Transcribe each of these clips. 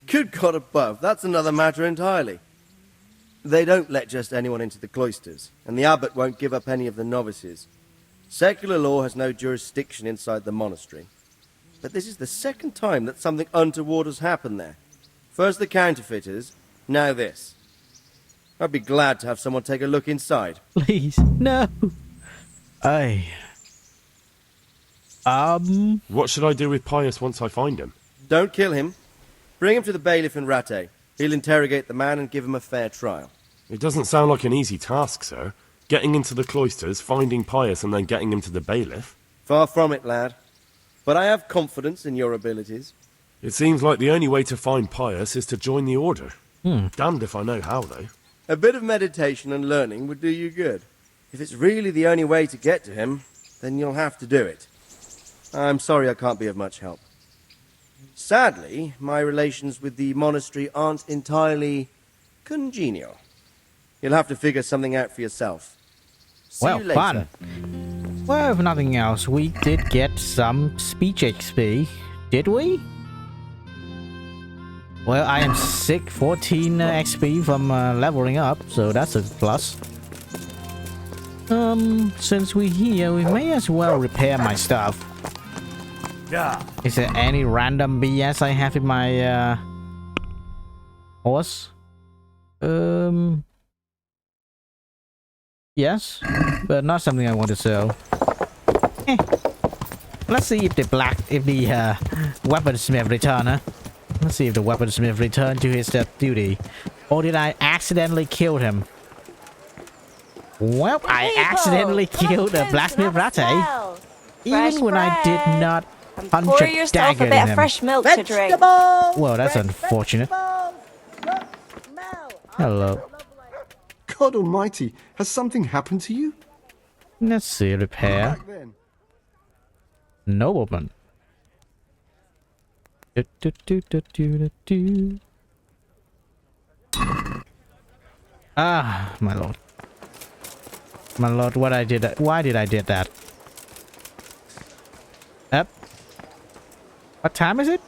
Good God above, that's another matter entirely. They don't let just anyone into the cloisters, and the abbot won't give up any of the novices. Secular law has no jurisdiction inside the monastery. But this is the second time that something untoward has happened there. First the counterfeiters, now this. I'd be glad to have someone take a look inside. Please, no. What should I do with Pius once I find him? Don't kill him. Bring him to the bailiff in Rattay. He'll interrogate the man and give him a fair trial. It doesn't sound like an easy task, sir. Getting into the cloisters, finding Pius, and then getting him to the bailiff. Far from it, lad. But I have confidence in your abilities. It seems like the only way to find Pius is to join the order. Damned if I know how, though. A bit of meditation and learning would do you good. If it's really the only way to get to him, then you'll have to do it. I'm sorry I can't be of much help. Sadly, my relations with the monastery aren't entirely congenial. You'll have to figure something out for yourself. See you later. Fun. Well, if nothing else, we did get some speech XP, did we? Well, I am sick 14 XP from leveling up, so that's a plus. Since we're here, we may as well repair my stuff. Yeah. Is there any random BS I have in my horse? Yes, but not something I want to sell. Let's see if the weaponsmith return, huh? Let's see if the weaponsmith returned to his duty. Or did I accidentally kill him? Well, I accidentally killed a blacksmith Rattay. Even when I did not punch Pour a yourself dagger a bit in of him. fresh milk to drink. Well, that's unfortunate. Hello. God almighty, has something happened to you? Let's see, repair. Back then. Nobleman. Ah, my lord. My lord, what I did that? Why did I did that? Up. What time is it?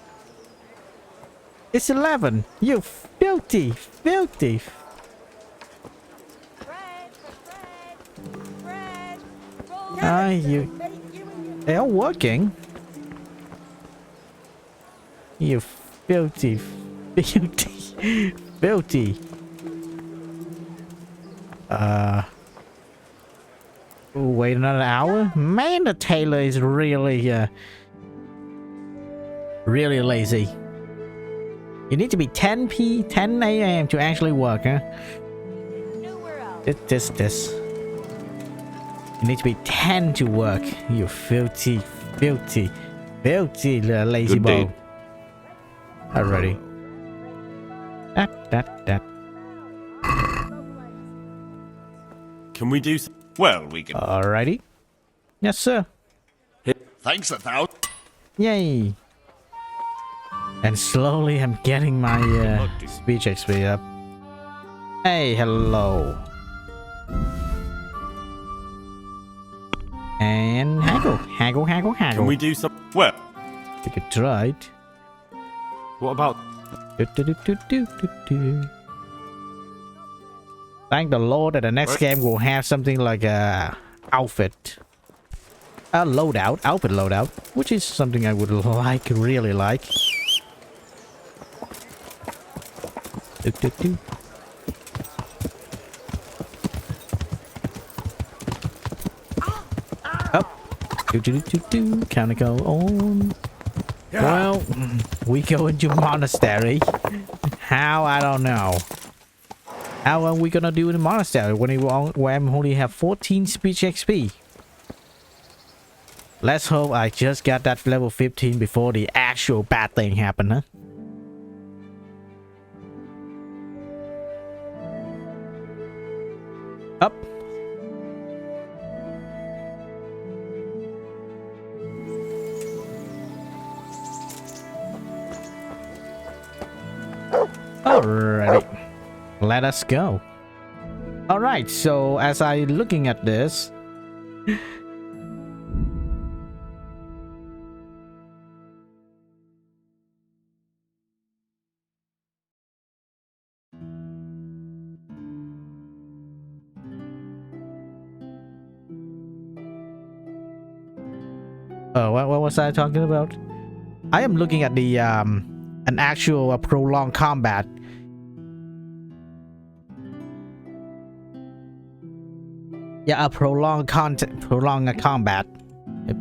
It's 11. You filthy, filthy. They're working. You filthy, filthy, filthy. Wait another hour? Man, the tailor is really, really lazy. You need to be 10 a.m. to actually work, huh? This. You need to be 10 to work. You filthy, filthy, filthy little lazy boy. Alrighty. That. Can we do some? Well, we can. Alrighty. Yes, sir. Thanks 1,000. Yay. And slowly I'm getting my speech XP up. Hey, hello. And haggle. Can we do some? Well, We could try it. What about... Thank the Lord that the next game will have something like a outfit. A loadout, outfit loadout, which is something I would really like. Up. Can I go on? Well, we go into monastery. How? I don't know. How are we gonna do in the monastery when I only have 14 speech XP? Let's hope I just got that level 15 before the actual bad thing happened, huh? Up. Alrighty. Let us go. Alright, so as I looking at this, Oh, what was I talking about? I am looking at the an actual prolonged combat. Yeah, a prolonged combat. Yep.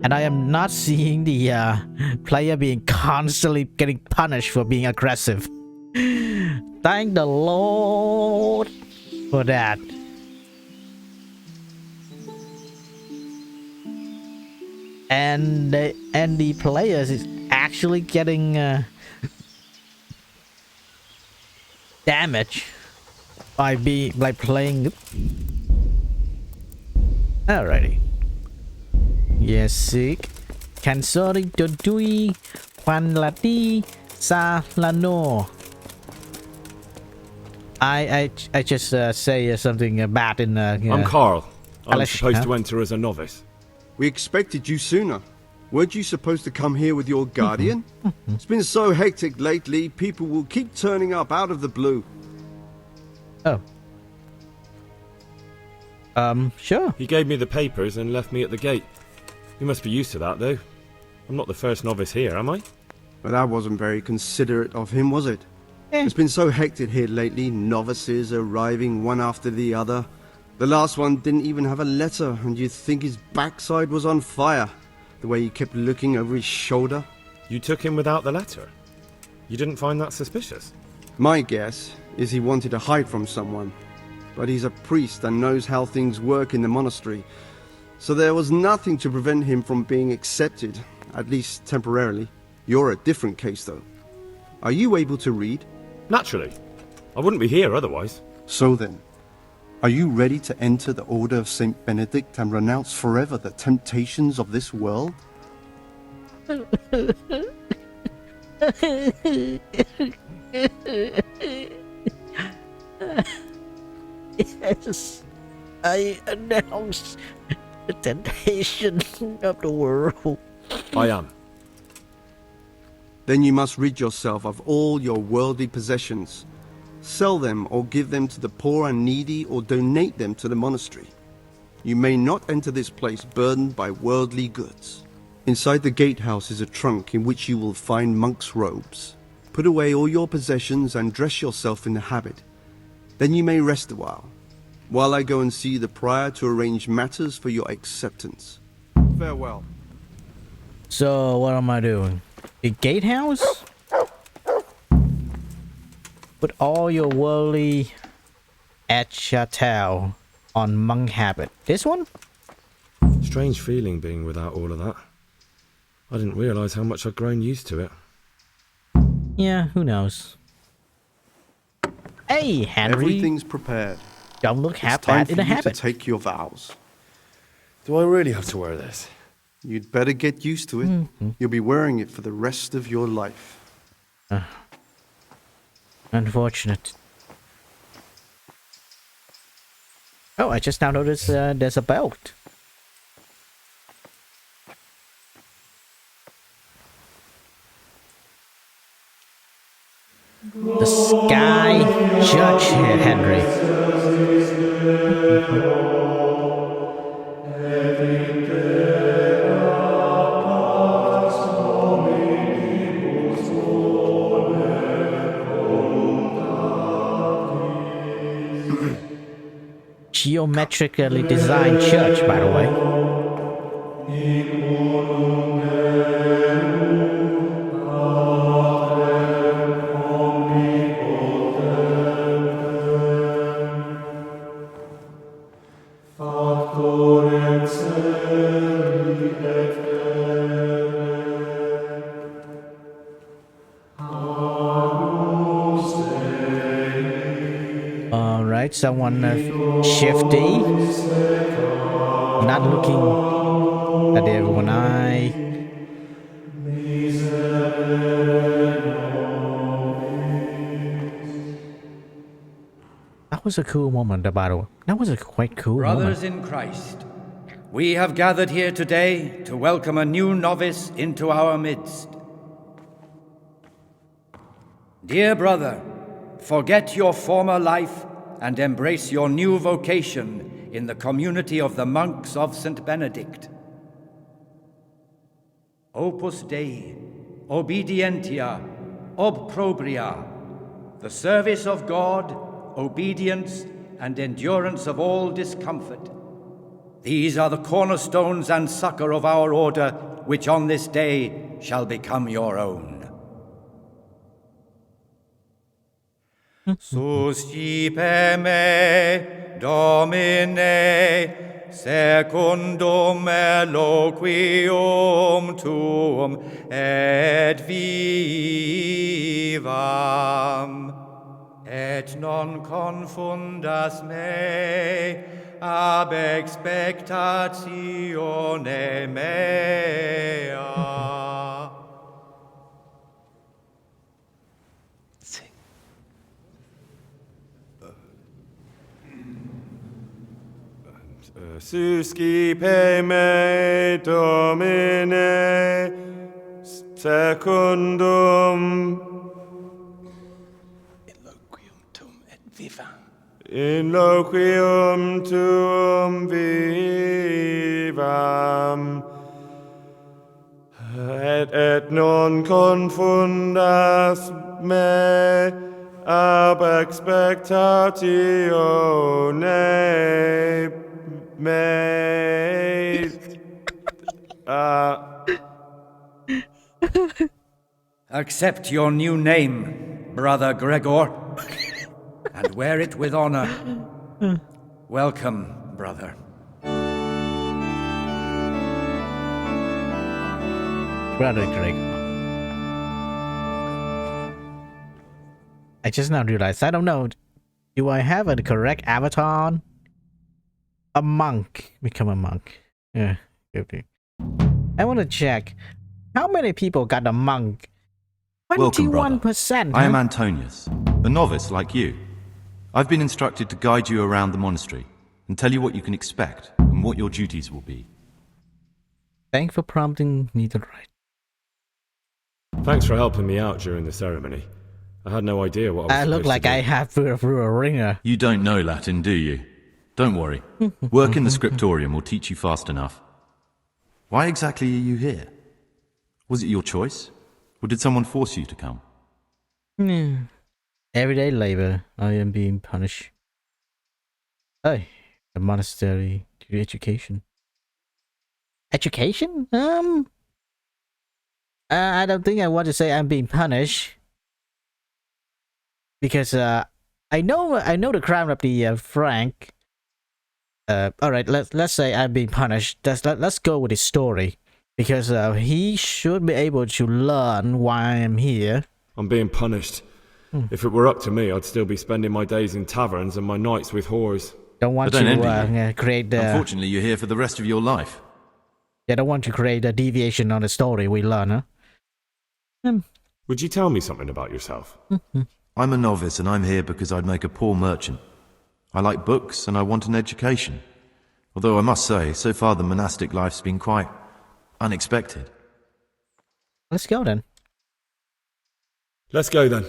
And I am not seeing the player being constantly getting punished for being aggressive. Thank the Lord for that. And the players is actually getting damage by playing. Alrighty. Yes, sick. Cansori dodui quan lati sa lano. I just say something bad in. I'm Carl. I'm Alish, supposed huh? to enter as a novice. We expected you sooner. Weren't you supposed to come here with your guardian? It's been so hectic lately, people will keep turning up out of the blue. Oh. Sure. He gave me the papers and left me at the gate. You must be used to that, though. I'm not the first novice here, am I? But that wasn't very considerate of him, was it? Eh. It's been so hectic here lately, novices arriving one after the other. The last one didn't even have a letter, and you'd think his backside was on fire, the way he kept looking over his shoulder. You took him without the letter? You didn't find that suspicious? My guess is he wanted to hide from someone. But he's a priest and knows how things work in the monastery. So there was nothing to prevent him from being accepted, at least temporarily. You're a different case, though. Are you able to read? Naturally. I wouldn't be here otherwise. So then, are you ready to enter the Order of Saint Benedict and renounce forever the temptations of this world? Yes, I announce the temptation of the world. I am. Then you must rid yourself of all your worldly possessions. Sell them or give them to the poor and needy or donate them to the monastery. You may not enter this place burdened by worldly goods. Inside the gatehouse is a trunk in which you will find monk's robes. Put away all your possessions and dress yourself in the habit. Then you may rest a while I go and see the prior to arrange matters for your acceptance. Farewell. So what am I doing? The gatehouse? Put all your worldly at chateau on monk habit. This one? Strange feeling being without all of that. I didn't realise how much I'd grown used to it. Yeah, who knows? Hey, Henry. Everything's prepared. Don't look half It's time bad for in a you habit. to take your vows. Do I really have to wear this? You'd better get used to it. You'll be wearing it for the rest of your life. Unfortunate. Oh, I just now noticed there's a belt. The Sky Judge here, Henry. Geometrically designed church, by the way. Alright, someone shifty. Not looking at everyone eye. That was a cool moment, the battle. That was a quite cool Brothers moment. in Christ, we have gathered here today to welcome a new novice into our midst. Dear brother, forget your former life and embrace your new vocation in the community of the monks of St. Benedict. Opus Dei, obedientia, obprobria, the service of God, obedience, and endurance of all discomfort. These are the cornerstones and succor of our order, which on this day shall become your own. Suscipe me, Domine, secundum eloquium tuum et vivam, et non confundas me ab expectatione mea. Suscipe me, Domine, secundum in loquium tuum vivam, et non confundas me ab expectatione me. Accept your new name, Brother Gregor, and wear it with honor. Welcome, brother. Brother Greg. I just now realized, I don't know, do I have a correct avatar? A monk. Become a monk. Yeah, okay. I want to check. How many people got a monk? Welcome, brother. 21%. I am Antonius, a novice like you. I've been instructed to guide you around the monastery and tell you what you can expect and what your duties will be. Thanks for prompting me to write. Thanks for helping me out during the ceremony. I had no idea what I was look like I have through a ringer. You don't know Latin, do you? Don't worry. Work in the scriptorium will teach you fast enough. Why exactly are you here? Was it your choice? Or did someone force you to come? Everyday labor. I am being punished. Hey, the monastery to education. Education? I don't think I want to say I'm being punished. Because I know the crime of the Frank. All right, let's say I'm being punished. Let's go with his story, because he should be able to learn why I'm here. I'm being punished. If it were up to me, I'd still be spending my days in taverns and my nights with whores. Don't want I don't to envy create the. Unfortunately, you're here for the rest of your life. Yeah, don't want to create a deviation on the story we learn, huh? Would you tell me something about yourself? I'm a novice and I'm here because I'd make a poor merchant. I like books and I want an education. Although I must say, so far the monastic life's been quite unexpected. Let's go then. Let's go then.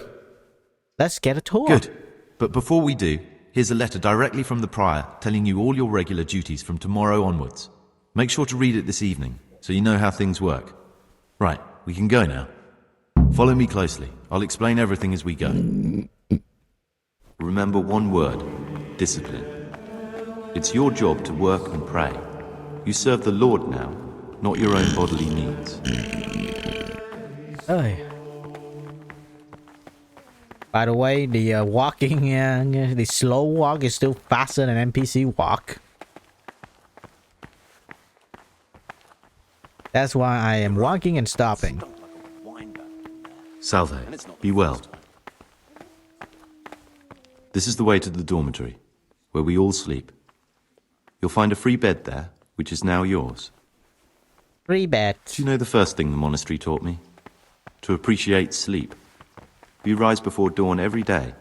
Let's get a tour. Good. But before we do, here's a letter directly from the prior telling you all your regular duties from tomorrow onwards. Make sure to read it this evening so you know how things work. Right, we can go now. Follow me closely. I'll explain everything as we go. Remember one word: discipline. It's your job to work and pray. You serve the Lord now, not your own bodily needs. Oh. By the way, the walking, the slow walk is still faster than NPC walk. That's why I am walking and stopping. Salve, be well. This is the way to the dormitory, where we all sleep. You'll find a free bed there, which is now yours. Free bed. Do you know the first thing the monastery taught me? To appreciate sleep. We rise before dawn every day.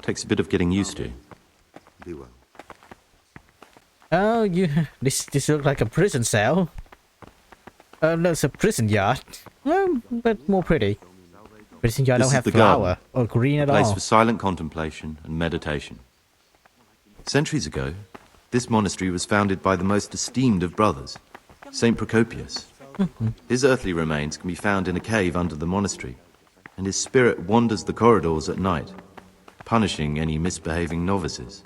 Takes a bit of getting used to. Be well. Oh, this looks like a prison cell. No, it's a prison yard. Well, but more pretty. Prison yard This don't is have the flower garden, or green at a place all. for silent contemplation and meditation. Centuries ago, this monastery was founded by the most esteemed of brothers, Saint Procopius. His earthly remains can be found in a cave under the monastery, and his spirit wanders the corridors at night, punishing any misbehaving novices.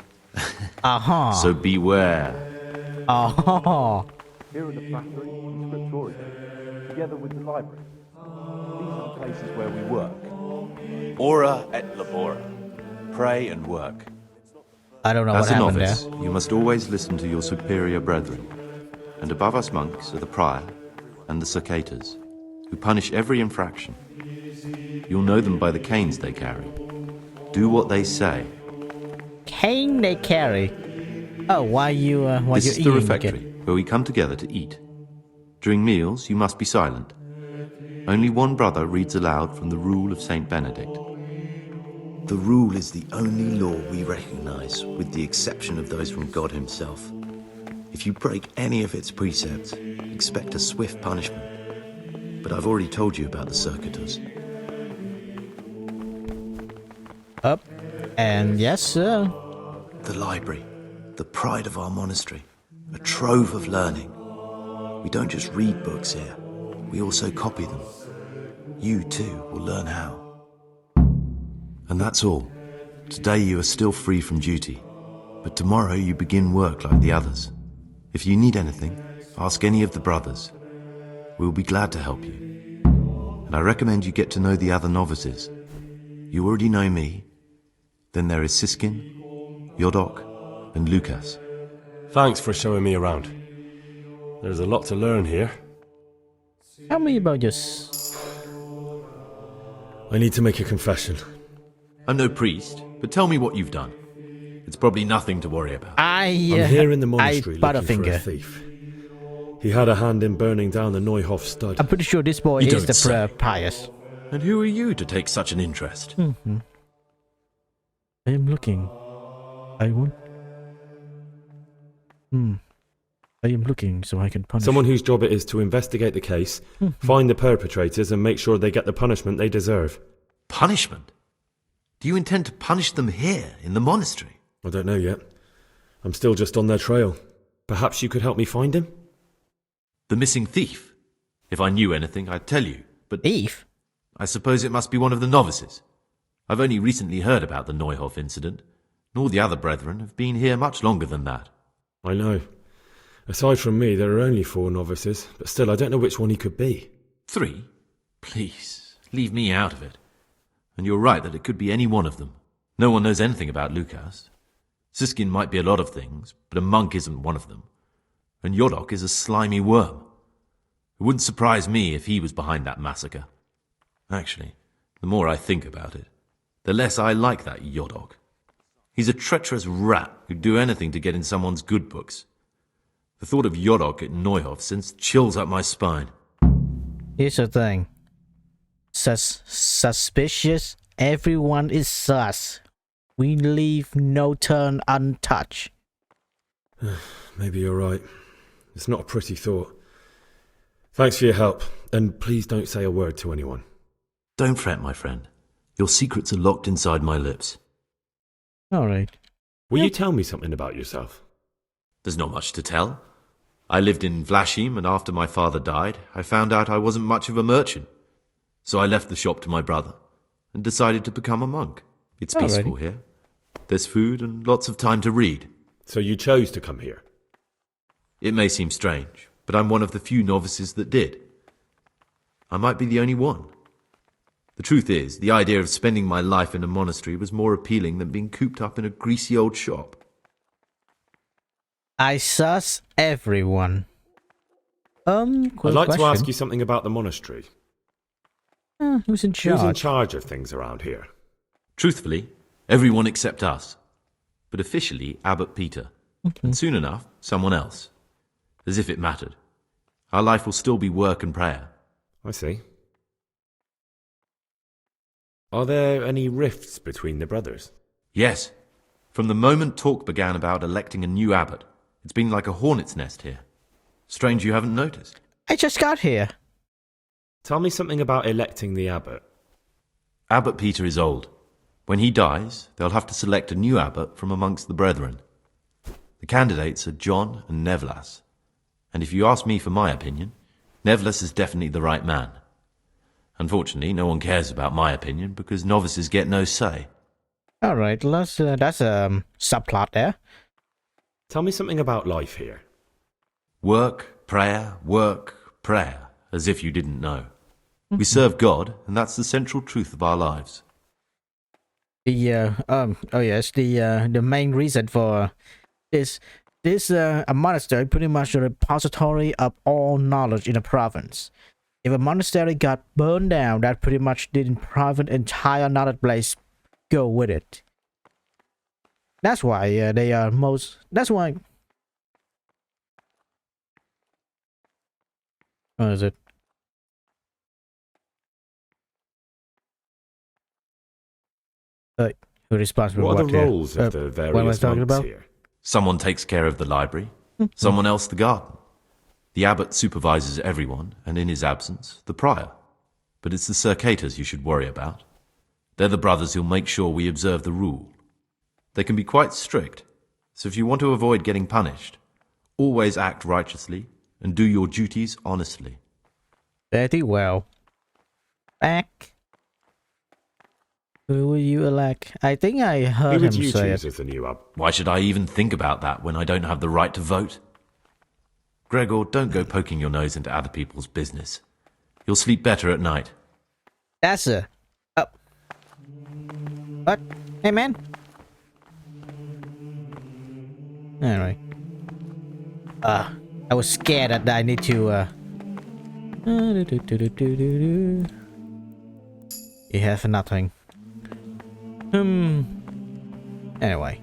Aha. So beware. Aha. Here are the factory and scriptorium, together with the library. These are the places where we work. Ora et labora. Pray and work. I don't know what As a happened novice, there. you must always listen to your superior brethren. And above us monks are the prior and the cicatas, who punish every infraction. You'll know them by the canes they carry. Do what they say. Cane they carry. Oh, why you This you is the eating refectory, where we come together to eat. During meals, you must be silent. Only one brother reads aloud from the Rule of Saint Benedict. The rule is the only law we recognize, with the exception of those from God himself. If you break any of its precepts, expect a swift punishment. But I've already told you about the circuitous. Up. And yes, sir. The library, the pride of our monastery, a trove of learning. We don't just read books here, we also copy them. You too will learn how. And that's all. Today you are still free from duty, but tomorrow you begin work like the others. If you need anything, ask any of the brothers. We'll be glad to help you. And I recommend you get to know the other novices. You already know me. Then there is Siskin, Yodok, and Lucas. Thanks for showing me around. There's a lot to learn here. Tell me about your... I need to make a confession. I'm no priest, but tell me what you've done. It's probably nothing to worry about. I'm here in the monastery looking for a Butterfinger. thief. He had a hand in burning down the Neuhof stud. I'm pretty sure this boy You is don't the say. pious. And who are you to take such an interest? I am looking. I want... I am looking so I can punish... Someone whose job it is to investigate the case, find the perpetrators and make sure they get the punishment they deserve. Punishment? Do you intend to punish them here, in the monastery? I don't know yet. I'm still just on their trail. Perhaps you could help me find him? The missing thief? If I knew anything, I'd tell you, but... Thief? I suppose it must be one of the novices. I've only recently heard about the Neuhof incident, and all the other brethren have been here much longer than that. I know. Aside from me, there are only 4 novices, but still I don't know which one he could be. 3? Please, leave me out of it. And you're right that it could be any one of them. No one knows anything about Lucas. Siskin might be a lot of things, but a monk isn't one of them. And Yodok is a slimy worm. It wouldn't surprise me if he was behind that massacre. Actually, the more I think about it, the less I like that Yodok. He's a treacherous rat who'd do anything to get in someone's good books. The thought of Yodok at Neuhof sends chills up my spine. Here's the thing. Suspicious. Everyone is sus. We leave no turn untouched. Maybe you're right. It's not a pretty thought. Thanks for your help, and please don't say a word to anyone. Don't fret, my friend. Your secrets are locked inside my lips. Alright. Will you tell me something about yourself? There's not much to tell. I lived in Vlashim, and after my father died, I found out I wasn't much of a merchant. So I left the shop to my brother, and decided to become a monk. It's peaceful here. There's food and lots of time to read. So you chose to come here? It may seem strange, but I'm one of the few novices that did. I might be the only one. The truth is, the idea of spending my life in a monastery was more appealing than being cooped up in a greasy old shop. I sus everyone. I'd like to ask you something about the monastery. Who's in charge? Who's in charge of things around here? Truthfully, everyone except us. But officially, Abbot Peter. And soon enough, someone else. As if it mattered. Our life will still be work and prayer. I see. Are there any rifts between the brothers? Yes. From the moment talk began about electing a new abbot, it's been like a hornet's nest here. Strange you haven't noticed. I just got here. Tell me something about electing the abbot. Abbot Peter is old. When he dies, they'll have to select a new abbot from amongst the brethren. The candidates are John and Nevlas. And if you ask me for my opinion, Nevlas is definitely the right man. Unfortunately, no one cares about my opinion because novices get no say. All right, let's. That's a subplot there. Tell me something about life here. Work, prayer, as if you didn't know. We serve God, and that's the central truth of our lives. Oh yes, the main reason for this a monastery pretty much a repository of all knowledge in the province. If a monastery got burned down, that pretty much the entire knowledge place go with it. That's why they are most. That's why. What is it? Who responsible? What are the here? roles of the what am I various talking monks about? here? Someone takes care of the library, someone else the garden. The abbot supervises everyone, and in his absence, the prior. But it's the circators you should worry about. They're the brothers who'll make sure we observe the rule. They can be quite strict, so if you want to avoid getting punished, always act righteously and do your duties honestly. Very well. Back. Who will you elect? I think I heard Who him would you say choose it. as the new abbot? Why should I even think about that when I don't have the right to vote? Gregor, don't go poking your nose into other people's business. You'll sleep better at night. That's a... Oh. What? Hey, man. Alright. I was scared that I need to, He has nothing. Anyway.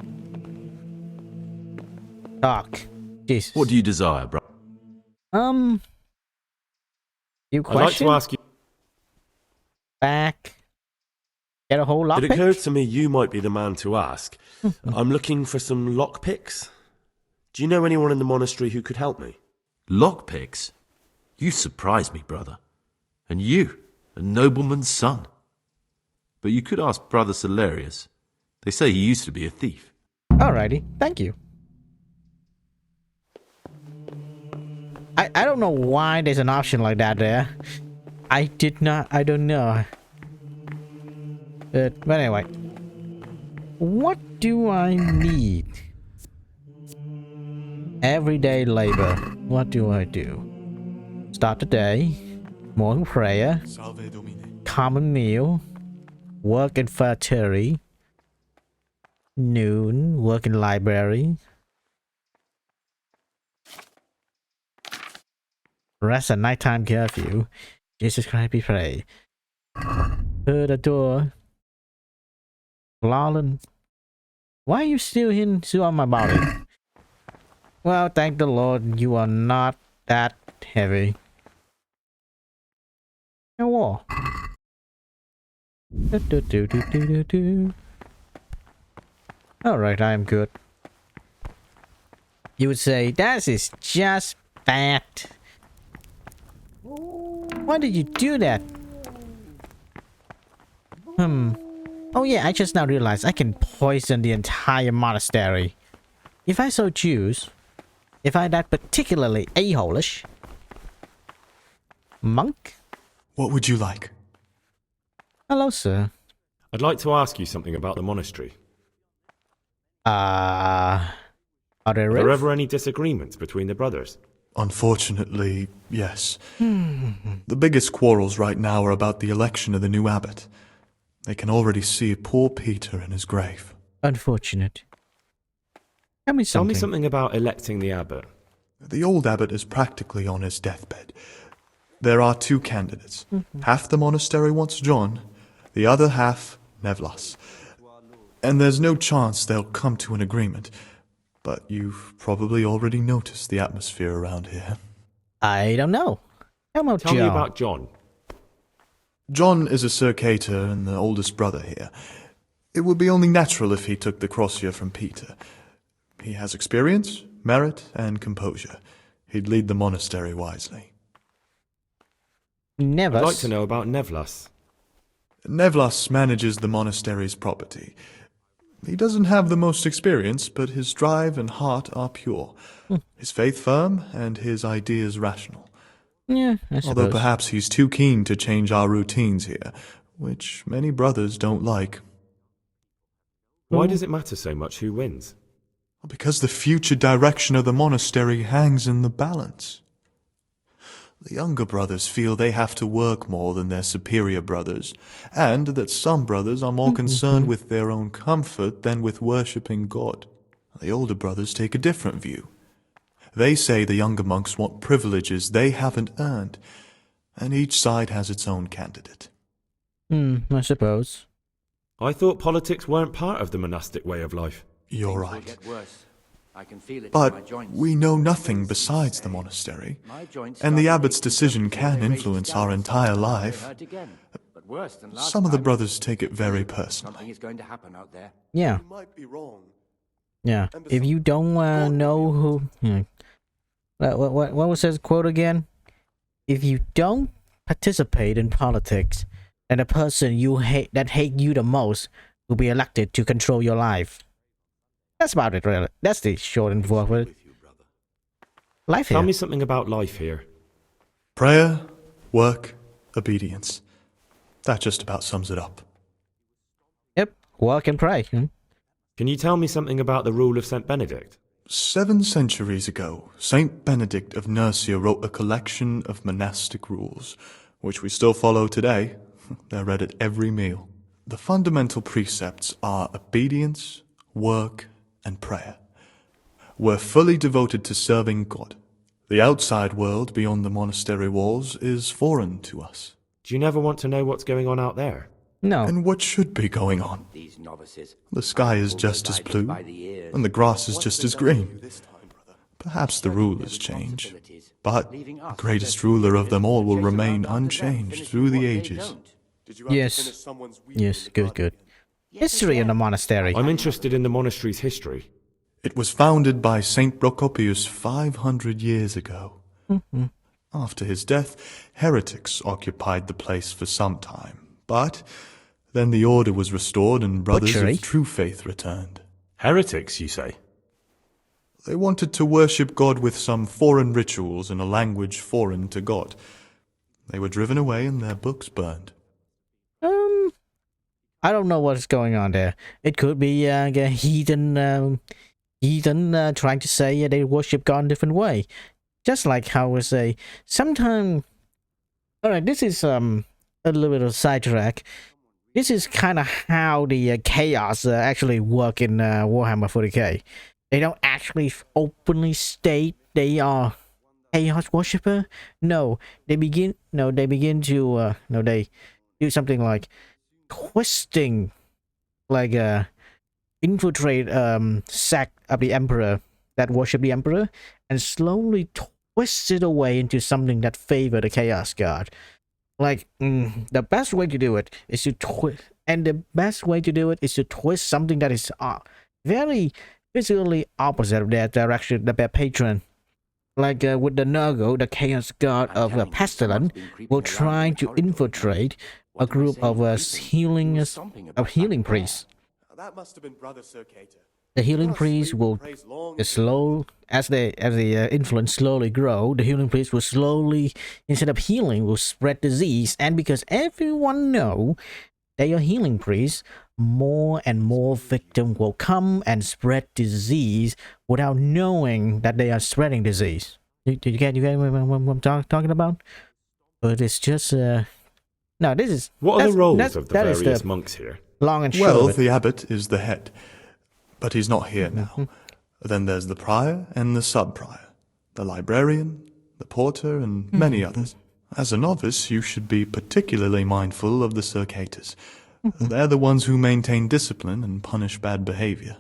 Talk. Jesus. What do you desire, bro? You I'd like question? to ask you... Back. Get a whole It lockpick? occurs to me you might be the man to ask. I'm looking for some lockpicks. Do you know anyone in the monastery who could help me? Lockpicks? You surprise me, brother. And you, a nobleman's son. But you could ask Brother Celerius. They say he used to be a thief. Alrighty, thank you. I don't know why there's an option like that there. I don't know. But anyway. What do I need? Everyday labor. What do I do? Start the day. Morning prayer. Common meal. Work in factory. Noon. Work in library. Rest at nighttime curfew. Jesus Christ be praised. Heard the door. Lawlin. Why are you still on my body? Well, thank the Lord you are not that heavy. No war. Alright, I am good. You would say, that is just bad. Why did you do that? Oh yeah, I just now realized I can poison the entire monastery. If I so choose, if I'm that particularly a-hole-ish. Monk? What would you like? Hello, sir. I'd like to ask you something about the monastery. Are there Are there ever any disagreements between the brothers? Unfortunately, yes. The biggest quarrels right now are about the election of the new abbot. They can already see poor Peter in his grave. Unfortunate. Tell me something about electing the abbot. The old abbot is practically on his deathbed. There are two candidates. Half the monastery wants John, the other half Nevlas. And there's no chance they'll come to an agreement. But you've probably already noticed the atmosphere around here. I don't know. Tell me about John. John is a circator and the oldest brother here. It would be only natural if he took the crosier from Peter. He has experience, merit, and composure. He'd lead the monastery wisely. Nevlas. I'd like to know about Nevlas. Nevlas manages the monastery's property. He doesn't have the most experience, but his drive and heart are pure. His faith firm, and his ideas rational. Yeah, I suppose. Although perhaps he's too keen to change our routines here, which many brothers don't like. Why does it matter so much who wins? Because the future direction of the monastery hangs in the balance. The younger brothers feel they have to work more than their superior brothers, and that some brothers are more concerned with their own comfort than with worshipping God. The older brothers take a different view. They say the younger monks want privileges they haven't earned, and each side has its own candidate. I suppose. I thought politics weren't part of the monastic way of life. You're right. But we know nothing besides the monastery, and the abbot's decision can influence our entire life. Some of the brothers take it very personally. Yeah. You might be wrong. Yeah. If you don't know who... What was his quote again? If you don't participate in politics, then the person you hate that hate you the most will be elected to control your life. That's about it, really. That's the short and forward of it. Life here. Tell me something about life here. Prayer, work, obedience. That just about sums it up. Yep. Work and pray. Can you tell me something about the rule of St. Benedict? 7 centuries ago, Saint Benedict of Nursia wrote a collection of monastic rules, which we still follow today. They're read at every meal. The fundamental precepts are obedience, work, and prayer. We're fully devoted to serving God. The outside world beyond the monastery walls is foreign to us. Do you never want to know what's going on out there? No. And what should be going on? The sky is just as blue, and the grass is just as green. Perhaps the rulers change, but the greatest ruler of them all will remain unchanged through the ages. Yes. Yes, good. History in the monastery. I'm interested in the monastery's history. It was founded by Saint Procopius 500 years ago. After his death, heretics occupied the place for some time, but then the order was restored and brothers of true faith returned. Heretics, you say? They wanted to worship God with some foreign rituals in a language foreign to God. They were driven away and their books burned. I don't know what's going on there. It could be a heathen trying to say they worship God in a different way. Just like how we say, sometimes... Alright, this is a little bit of sidetrack. This is kind of how the chaos actually work in Warhammer 40k. They don't actually openly state they are chaos worshipper. They begin to they do something like twisting, like infiltrate sect of the emperor that worship the emperor and slowly twist it away into something that favor the chaos god. Like the best way to do it is to twist, and the best way to do it is to twist something that is very physically opposite of their direction, their patron. Like with the Nurgle, the chaos god of pestilence, will try to infiltrate a group of healing priests. That must have been Brother Circator. The healing priests will as the influence slowly grow. The healing priests will slowly, instead of healing, will spread disease. And because everyone know they are healing priests, more and more victims will come and spread disease without knowing that they are spreading disease. Did you get what I'm talking about? But it's just no. This is what are the roles of the various monks here? Long and short. Well, the abbot is the head, but he's not here now. Then there's the prior and the sub-prior, the librarian, the porter, and many others. As a novice, you should be particularly mindful of the circators. They're the ones who maintain discipline and punish bad behavior.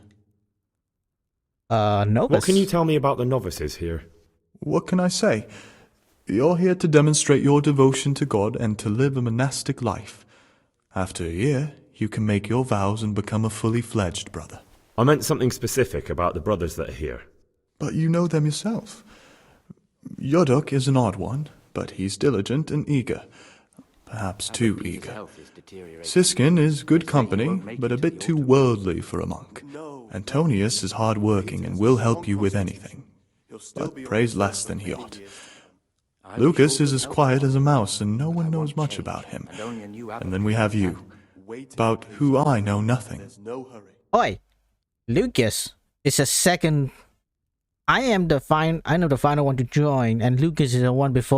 Novice? What can you tell me about the novices here? What can I say? You're here to demonstrate your devotion to God and to live a monastic life. After a year, you can make your vows and become a fully fledged brother. I meant something specific about the brothers that are here. But you know them yourself. Yodok is an odd one, but he's diligent and eager. Perhaps too eager. Siskin is good company, but a bit too worldly for a monk. Antonius is hard-working and will help you with anything, but prays less than he ought. Lucas is as quiet as a mouse, and no one knows much about him. And then we have you, about who I know nothing. Oi, Lucas is a second. I know the final one to join, and Lucas is the one before.